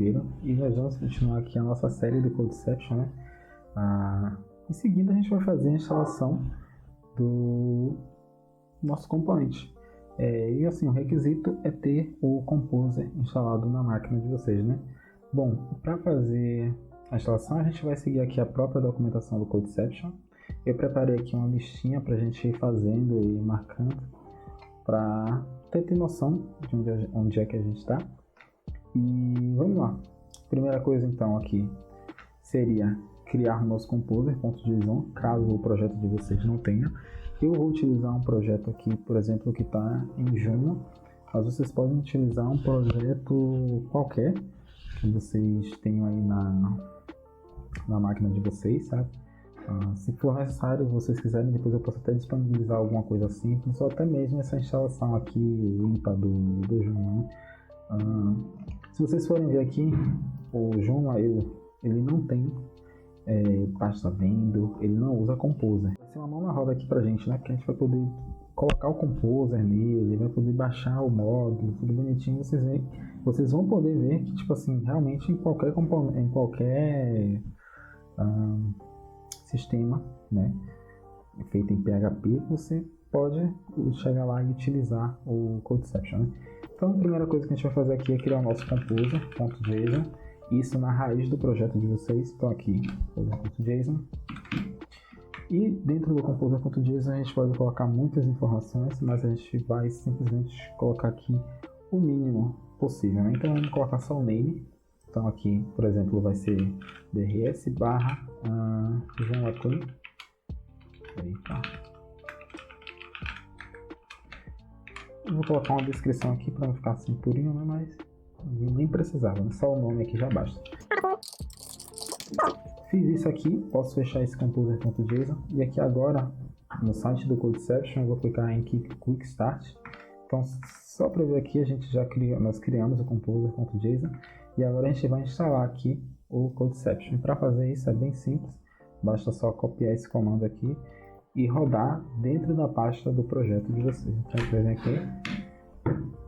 Ribeiro e nós vamos continuar aqui a nossa série do Codeception, né? Em seguida a gente vai fazer a instalação do nosso componente. E assim, o requisito é ter o Composer instalado na máquina de vocês, né? Bom, para fazer a instalação a gente vai seguir aqui a própria documentação do Codeception. Eu preparei aqui uma listinha para a gente ir fazendo e marcando para ter noção de onde é que a gente está. E vamos lá. Primeira coisa então aqui seria criar o nosso composer.json, caso o projeto de vocês não tenha. Eu vou utilizar um projeto aqui, por exemplo, que está em Juno, mas vocês podem utilizar um projeto qualquer que vocês tenham aí na máquina de vocês, sabe? Se for necessário, vocês quiserem, depois eu posso até disponibilizar alguma coisa simples, ou até mesmo essa instalação aqui limpa do Juno. Se vocês forem ver aqui, o Juno ele não tem pasta vendo, ele não usa Composer. Vai ser uma mão na roda aqui pra gente, né? Porque a gente vai poder colocar o Composer nele, vai poder baixar o módulo, tudo bonitinho. Vocês vão poder ver que, tipo assim, realmente em qualquer sistema, né, feito em PHP, você pode chegar lá e utilizar o Codeception, né? Então, a primeira coisa que a gente vai fazer aqui é criar o nosso composer.json, isso na raiz do projeto de vocês. Então aqui, composer.json, e dentro do composer.json a gente pode colocar muitas informações, mas a gente vai simplesmente colocar aqui o mínimo possível, né? Então vamos colocar só o name. Então aqui, por exemplo, vai ser drs barra João Lacan. Eu vou colocar uma descrição aqui para não ficar assim purinho, né? Mas nem precisava, né? Só o nome aqui já basta. Fiz isso aqui, posso fechar esse composer.json e aqui agora no site do Codeception eu vou clicar em Quick Start. Então só para ver aqui, nós criamos o composer.json e agora a gente vai instalar aqui o Codeception. Para fazer isso é bem simples, basta só copiar esse comando aqui e rodar dentro da pasta do projeto de vocês. Então a gente vai aqui,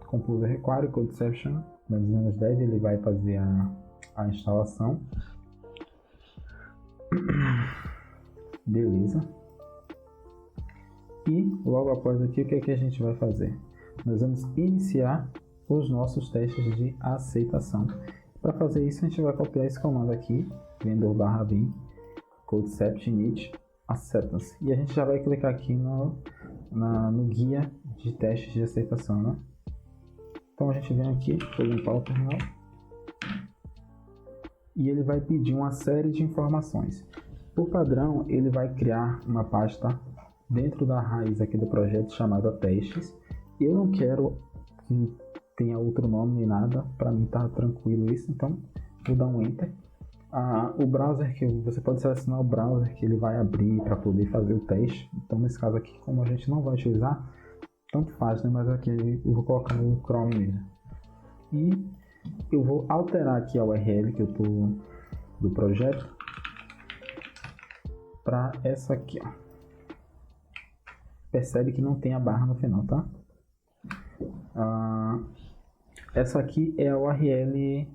Composer Require Codeception, -dev, ele vai fazer a instalação. Beleza. E logo após aqui, o que é que a gente vai fazer? Nós vamos iniciar os nossos testes de aceitação. Para fazer isso, a gente vai copiar esse comando aqui, vendor/bin Codeception init acceptance, e a gente já vai clicar aqui no guia de testes de aceitação, né? Então a gente vem aqui, vou limpar o terminal, e ele vai pedir uma série de informações. Por padrão, ele vai criar uma pasta dentro da raiz aqui do projeto chamada testes. Eu não quero que tenha outro nome nem nada, para mim tá tranquilo isso, então vou dar um enter. O browser você pode selecionar o browser que ele vai abrir para poder fazer o teste. Então nesse caso aqui, como a gente não vai utilizar, tanto faz, né? Mas aqui eu vou colocar no Chrome mesmo. E eu vou alterar aqui a URL que eu tô do projeto para essa aqui, ó. Percebe que não tem a barra no final, tá? Essa aqui é a URL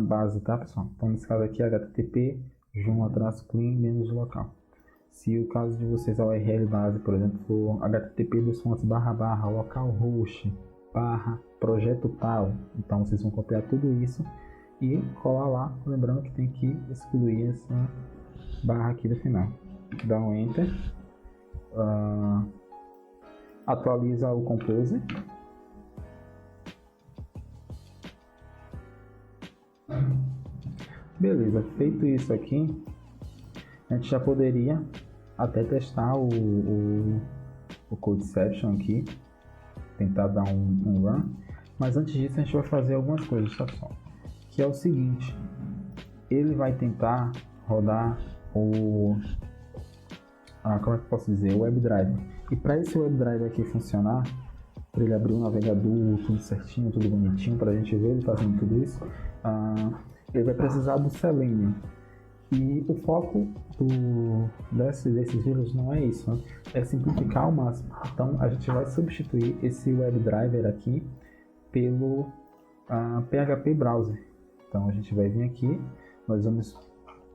base, tá, pessoal? Então nesse caso aqui é http joom-clean-local. Se o caso de vocês a URL base, por exemplo, for http://localhost/projeto tal, então vocês vão copiar tudo isso e colar lá, lembrando que tem que excluir essa barra aqui do final. Dá um enter, atualiza o Composer. Beleza, feito isso aqui, a gente já poderia até testar o Codeception aqui, tentar dar um run, mas antes disso a gente vai fazer algumas coisas, tá, pessoal? Que é o seguinte, ele vai tentar rodar como é que eu posso dizer, o WebDriver. E para esse WebDriver aqui funcionar, para ele abrir o navegador, tudo certinho, tudo bonitinho, para a gente ver ele fazendo tudo isso, ele vai precisar do Selenium. E o foco desses vídeos não é isso, né? É simplificar ao máximo. Então a gente vai substituir esse WebDriver aqui pelo PHP Browser. Então a gente vai vir aqui, nós vamos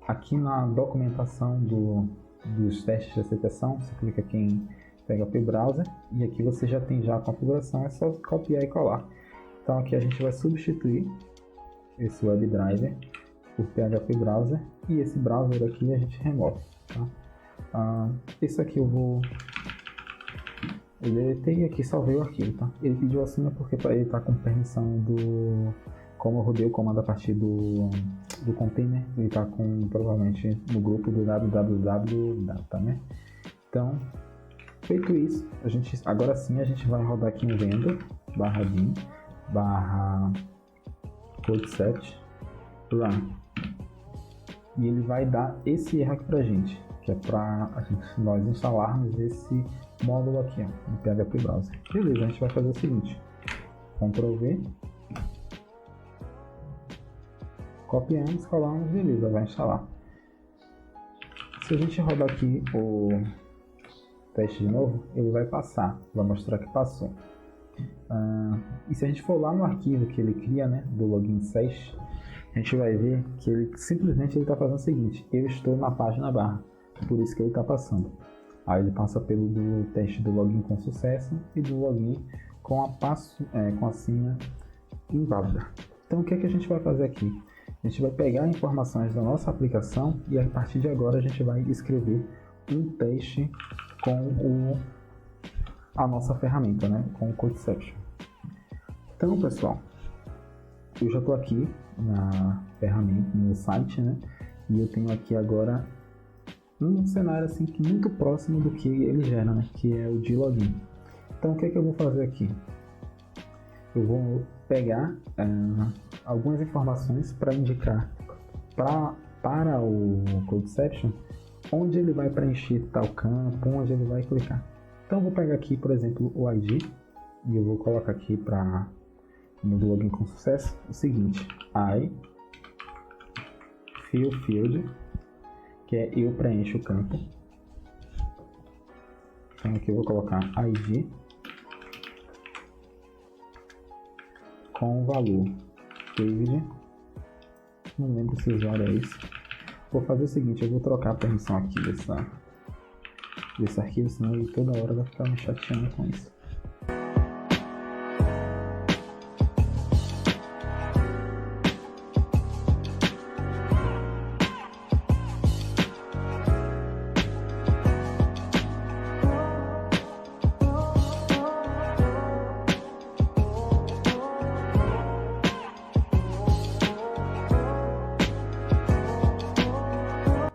aqui na documentação dos testes de aceitação, você clica aqui em PHP Browser e aqui você já tem já a configuração, é só copiar e colar. Então aqui a gente vai substituir esse WebDriver por PHP Browser e esse browser aqui a gente remove. Tá? Esse aqui eu deletei e aqui salvei o arquivo. Tá? Ele pediu assim porque para ele estar com permissão como eu rodei o comando a partir do container, ele está provavelmente no grupo do www.data, né? Então, feito isso, agora sim a gente vai rodar aqui um vendor /bin /codecept run e ele vai dar esse erro aqui pra gente, que é para nós instalarmos esse módulo aqui, ó, no PHP Browser. Beleza, a gente vai fazer o seguinte: Ctrl V, copiamos, colamos, beleza, vai instalar. Se a gente rodar aqui o teste de novo, ele vai passar, vai mostrar que passou. E se a gente for lá no arquivo que ele cria, né, do login session, a gente vai ver que ele simplesmente está fazendo o seguinte: eu estou na página barra, por isso que ele está passando. Aí ele passa pelo do teste do login com sucesso e do login com a senha inválida. Então o que é que a gente vai fazer aqui? A gente vai pegar informações da nossa aplicação e a partir de agora a gente vai escrever um teste com a nossa ferramenta, né? Com o Codeception. Então, pessoal, eu já estou aqui na ferramenta, no site, né? E eu tenho aqui agora um cenário assim muito próximo do que ele gera, né? Que é o de login. Então, o que é que eu vou fazer aqui? Eu vou pegar algumas informações para indicar para o Codeception onde ele vai preencher tal campo, onde ele vai clicar. Então eu vou pegar aqui, por exemplo, o ID e eu vou colocar aqui para no login com sucesso o seguinte: I fill field, que é eu preencho o campo. Então aqui eu vou colocar ID com o valor David, não lembro se o usuário é esse. Vou fazer o seguinte: eu vou trocar a permissão aqui desse arquivo, senão ele toda hora vai ficar me chateando com isso.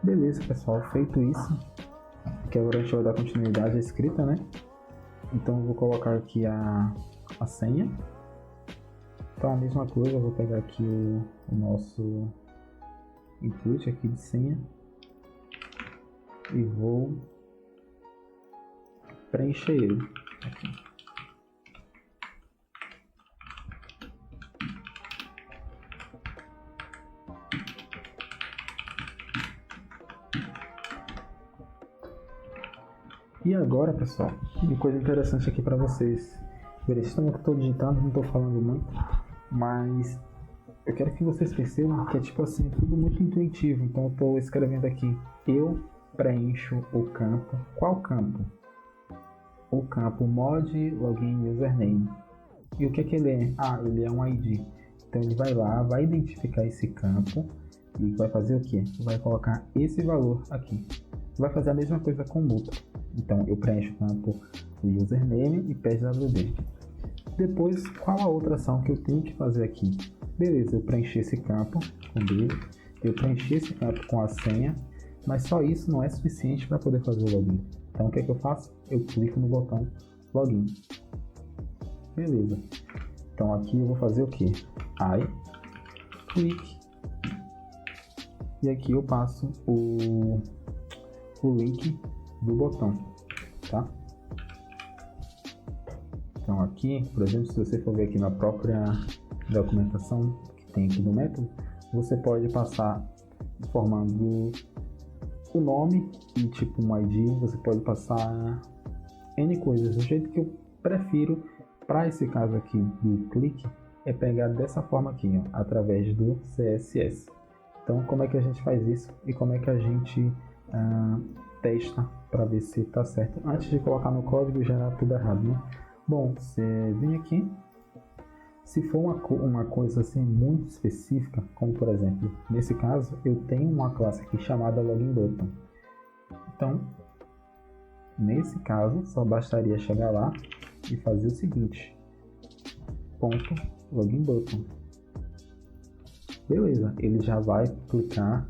Beleza, pessoal, feito isso, que agora a gente vai dar continuidade à escrita, né? Então eu vou colocar aqui a senha. Então a mesma coisa, eu vou pegar aqui o nosso input aqui de senha e vou preencher ele aqui. E agora, pessoal, uma coisa interessante aqui para vocês. Vocês estão vendo que eu estou digitando, não estou falando muito, mas eu quero que vocês percebam que é tipo assim, tudo muito intuitivo. Então eu estou escrevendo aqui: eu preencho o campo. Qual campo? O campo mod login username. E o que é que ele é? Ele é um ID. Então ele vai lá, vai identificar esse campo e vai fazer o que? Vai colocar esse valor aqui. Vai fazer a mesma coisa com o múltiplo. Então eu preencho o campo username e pwd. Depois, qual a outra ação que eu tenho que fazer aqui? Beleza, eu preenchi esse campo com dele, eu preenchi esse campo com a senha, mas só isso não é suficiente para poder fazer o login. Então o que é que eu faço? Eu clico no botão login. Beleza. Então aqui eu vou fazer o que? I click e aqui eu passo o link do botão, tá? Então aqui, por exemplo, se você for ver aqui na própria documentação que tem aqui no método, você pode passar informando o nome e tipo um ID, você pode passar N coisas, do jeito que eu prefiro para esse caso aqui do clique, é pegar dessa forma aqui, ó, através do CSS. Então, como é que a gente faz isso e como é que a gente testa para ver se está certo antes de colocar no código e gerar tudo errado, né? Bom, você vem aqui, se for uma coisa assim muito específica, como por exemplo, nesse caso eu tenho uma classe aqui chamada LoginButton. Então, nesse caso, só bastaria chegar lá e fazer o seguinte, ponto LoginButton. Beleza, ele já vai clicar,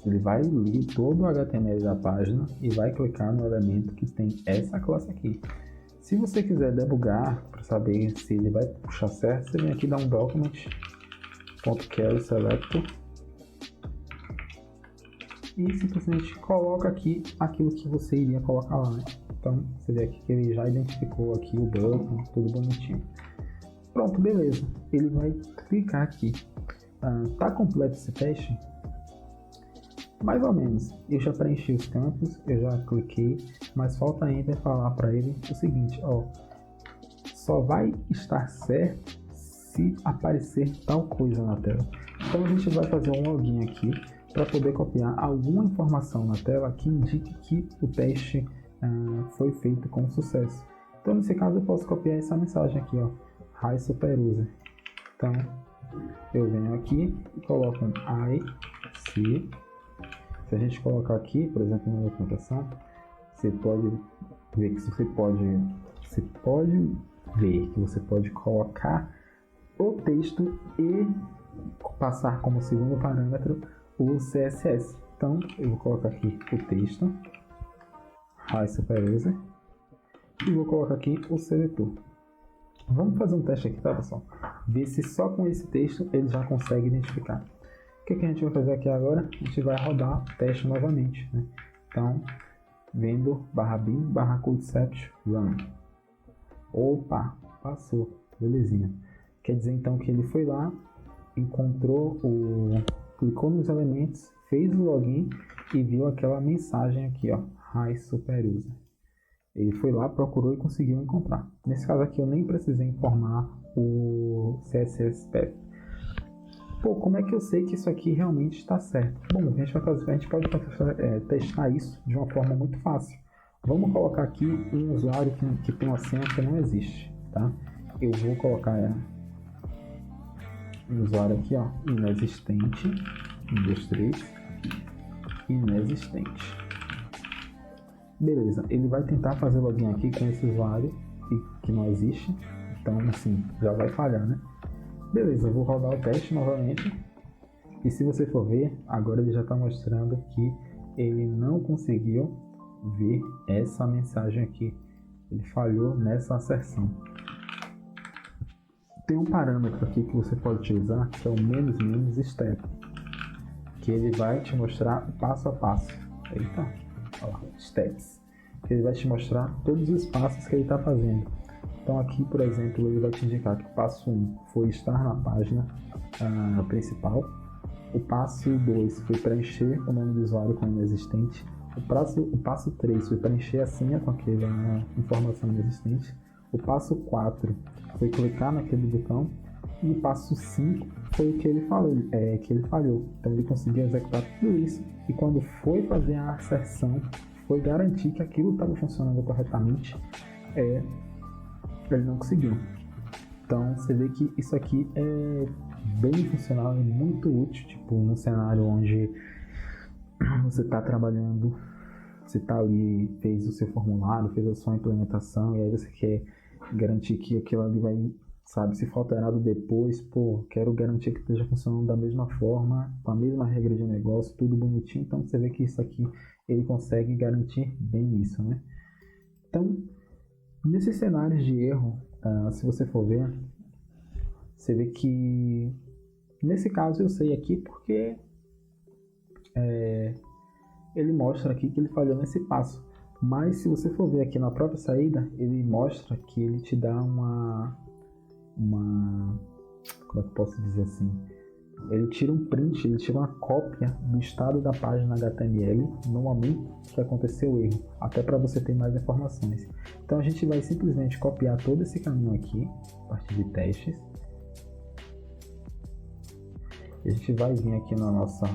ele vai ler todo o HTML da página e vai clicar no elemento que tem essa classe aqui. Se você quiser debugar para saber se ele vai puxar certo, você vem aqui dar um document.carrySelector e simplesmente coloca aqui aquilo que você iria colocar lá, né? Então você vê aqui que ele já identificou aqui o button, tudo bonitinho. Pronto, beleza. Ele vai clicar aqui. Tá completo esse teste? Mais ou menos. Eu já preenchi os campos, eu já cliquei, mas falta ainda falar para ele o seguinte, ó, só vai estar certo se aparecer tal coisa na tela. Então a gente vai fazer um login aqui para poder copiar alguma informação na tela que indique que o teste foi feito com sucesso. Então nesse caso eu posso copiar essa mensagem aqui, ó, Hi Superuser. Então eu venho aqui e coloco um se a gente colocar aqui, por exemplo, na documentação, você pode ver que você pode colocar o texto e passar como segundo parâmetro o CSS. Então eu vou colocar aqui o texto, Hi Superuser, e vou colocar aqui o seletor. Vamos fazer um teste aqui, tá, pessoal? Ver se só com esse texto ele já consegue identificar. O que a gente vai fazer aqui agora? A gente vai rodar o teste novamente, né? Então, vendo /bin/codeception run. Opa, passou, belezinha. Quer dizer então que ele foi lá, clicou nos elementos, fez o login e viu aquela mensagem aqui, ó, Hi Superuser. Ele foi lá, procurou e conseguiu encontrar. Nesse caso aqui eu nem precisei informar o CSS path. Pô, como é que eu sei que isso aqui realmente está certo? Bom, a gente pode testar isso de uma forma muito fácil. Vamos colocar aqui um usuário que tem uma senha que não existe, tá? Eu vou colocar um usuário aqui, ó, inexistente, 1, 2, 3, inexistente. Beleza, ele vai tentar fazer login aqui com esse usuário que não existe, então assim, já vai falhar, né? Beleza, eu vou rodar o teste novamente e se você for ver, agora ele já está mostrando que ele não conseguiu ver essa mensagem aqui, ele falhou nessa asserção. Tem um parâmetro aqui que você pode utilizar, que é o "-step", que ele vai te mostrar o passo a passo. Eita, olha lá, steps. Ele vai te mostrar todos os passos que ele está fazendo. Então aqui, por exemplo, ele vai te indicar que o passo 1 foi estar na página principal. O passo 2 foi preencher o nome do usuário com inexistente. O passo 3 foi preencher a senha com aquela informação inexistente. O passo 4 foi clicar naquele botão. E o passo 5 foi o que ele falou, que ele falhou. Então ele conseguiu executar tudo isso e quando foi fazer a asserção, foi garantir que aquilo estava funcionando corretamente, ele não conseguiu. Então você vê que isso aqui é bem funcional, é muito útil, tipo num cenário onde você está trabalhando, você está ali, fez o seu formulário, fez a sua implementação e aí você quer garantir que aquilo ali vai, sabe, se for alterado depois, pô, quero garantir que esteja funcionando da mesma forma, com a mesma regra de negócio, tudo bonitinho. Então você vê que isso aqui, ele consegue garantir bem isso, né? Então, nesses cenários de erro, se você for ver, você vê que, nesse caso eu sei aqui porque ele mostra aqui que ele falhou nesse passo. Mas se você for ver aqui na própria saída, ele mostra que ele te dá uma como é que eu posso dizer assim? Ele tira um print, ele tira uma cópia do estado da página HTML no momento que aconteceu o erro, até para você ter mais informações. Então a gente vai simplesmente copiar todo esse caminho aqui, a partir de testes, A gente vai vir aqui no nosso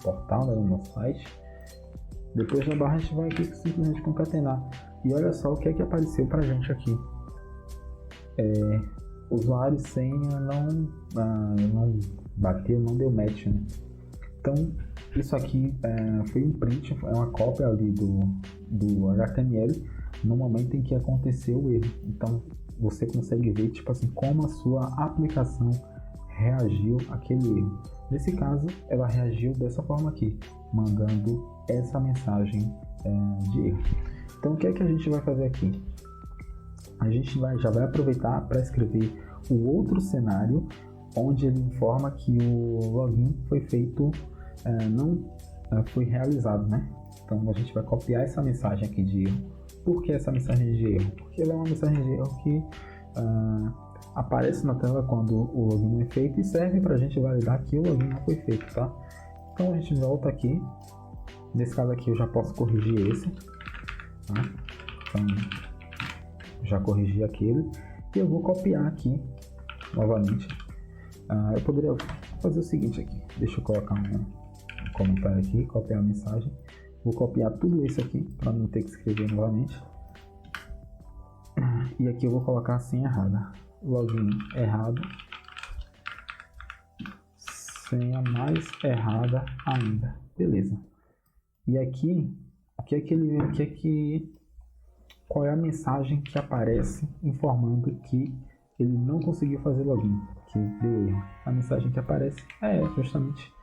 portal, né, no nosso site. Depois da barra a gente vai aqui simplesmente concatenar. E olha só o que é que apareceu pra gente aqui. Usuário e senha não bateu, não deu match, né? Então isso aqui foi um print, é uma cópia ali do HTML no momento em que aconteceu o erro. Então você consegue ver tipo assim, como a sua aplicação reagiu àquele erro. Nesse caso, ela reagiu dessa forma aqui, mandando essa mensagem de erro. Então o que é que a gente vai fazer aqui? A gente já vai aproveitar para escrever o outro cenário, onde ele informa que o login foi feito, não foi realizado, né? Então a gente vai copiar essa mensagem aqui de erro. Por que essa mensagem de erro? Porque ela é uma mensagem de erro que aparece na tela quando o login não é feito e serve para a gente validar que o login não foi feito, tá? Então a gente volta aqui. Nesse caso aqui eu já posso corrigir esse, tá? Então já corrigi aquele e eu vou copiar aqui novamente. Eu poderia fazer o seguinte aqui, deixa eu colocar um comentário aqui, copiar a mensagem, vou copiar tudo isso aqui para não ter que escrever novamente, e aqui eu vou colocar a senha errada, login errado, senha mais errada ainda, beleza. E aqui, qual é a mensagem que aparece informando que ele não conseguiu fazer login, que deu erro? A mensagem que aparece é justamente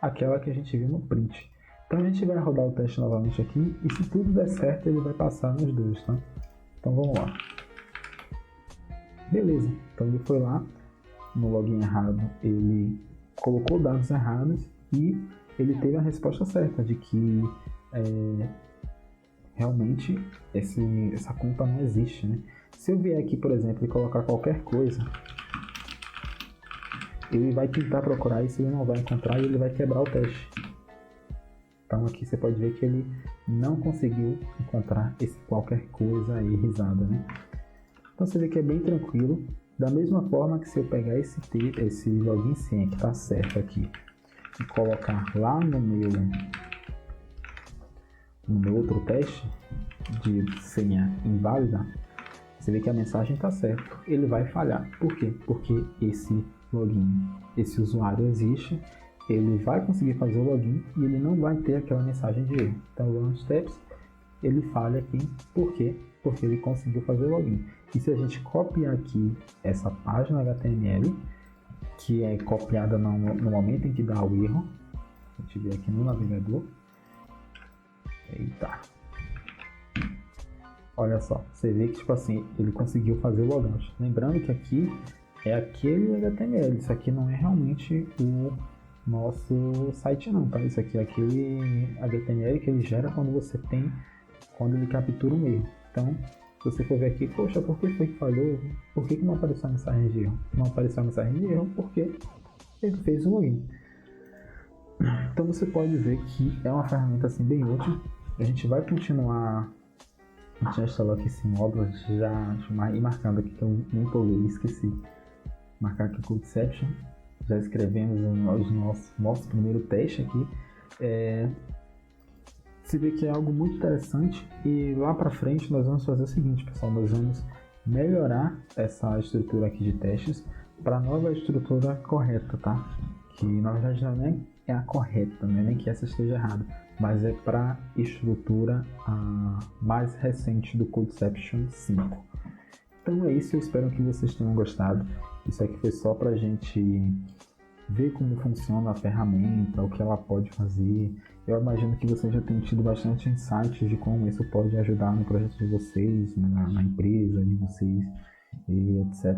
aquela que a gente viu no print. Então a gente vai rodar o teste novamente aqui e se tudo der certo ele vai passar nos dois, tá? Então vamos lá. Beleza, então ele foi lá no login errado, ele colocou dados errados e ele teve a resposta certa de que realmente essa conta não existe, né? Se eu vier aqui, por exemplo, e colocar qualquer coisa, ele vai tentar procurar isso, ele não vai encontrar e ele vai quebrar o teste. Então aqui você pode ver que ele não conseguiu encontrar esse qualquer coisa aí, risada, né? Então você vê que é bem tranquilo. Da mesma forma que se eu pegar esse login senha que está certo aqui e colocar lá no meu outro teste de senha inválida, você vê que a mensagem está certa. Ele vai falhar. Por quê? Porque esse login, esse usuário existe, ele vai conseguir fazer o login e ele não vai ter aquela mensagem de erro. Então, o Run Steps, ele falha aqui. Por quê? Porque ele conseguiu fazer o login. E se a gente copiar aqui essa página HTML, que é copiada no momento em que dá o erro, a gente vê aqui no navegador. Eita! Olha só, você vê que tipo assim, ele conseguiu fazer o logout. Lembrando que aqui é aquele HTML, isso aqui não é realmente o nosso site não, tá? Isso aqui é aquele HTML que ele gera quando ele captura um erro. Então, se você for ver aqui, poxa, por que foi que falhou? Por que não apareceu a mensagem de erro? Não apareceu a mensagem de erro porque ele fez o login. Então você pode ver que é uma ferramenta assim bem útil. A gente vai continuar. A gente já instalou aqui esse módulo, já ir marcando aqui que eu nem empolguei, esqueci. Marcar aqui o Codeception. Já escrevemos o nosso primeiro teste aqui. Você vê que é algo muito interessante e lá para frente nós vamos fazer o seguinte, pessoal, nós vamos melhorar essa estrutura aqui de testes para a nova estrutura correta, tá? Que na verdade não é a correta, não é nem que essa esteja errada, mas é para a estrutura mais recente do Codeception 5. Então é isso, eu espero que vocês tenham gostado. Isso aqui foi só para a gente ver como funciona a ferramenta, o que ela pode fazer. Eu imagino que vocês já tenham tido bastante insights de como isso pode ajudar no projeto de vocês, na empresa de vocês, e etc.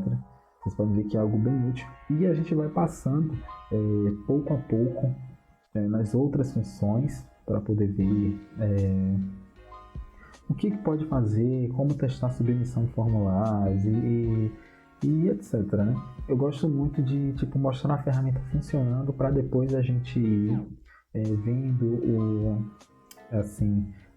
Vocês podem ver que é algo bem útil. E a gente vai passando pouco a pouco nas outras funções para poder ver o que pode fazer, como testar a submissão de formulários e etc, né? Eu gosto muito de mostrar a ferramenta funcionando para depois a gente ir vendo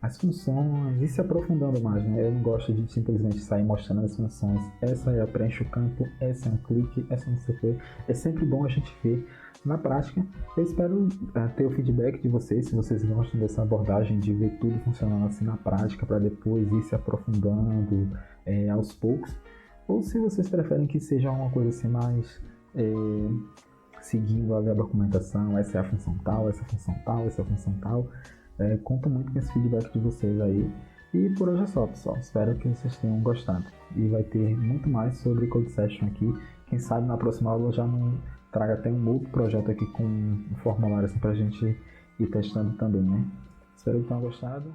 as funções e se aprofundando mais, né? Eu não gosto de simplesmente sair mostrando as funções. Essa é a preenche o campo, essa é um clique, essa não sei o que. É sempre bom a gente ver na prática. Eu espero ter o feedback de vocês, se vocês gostam dessa abordagem de ver tudo funcionando assim na prática, para depois ir se aprofundando aos poucos. Ou se vocês preferem que seja uma coisa assim mais seguindo a documentação, essa é a função tal, essa é a função tal, essa é a função tal. Conto muito com esse feedback de vocês aí. E por hoje é só, pessoal. Espero que vocês tenham gostado. E vai ter muito mais sobre Code Session aqui. Quem sabe na próxima aula eu já não traga até um outro projeto aqui com um formulário assim pra gente ir testando também, né? Espero que tenham gostado.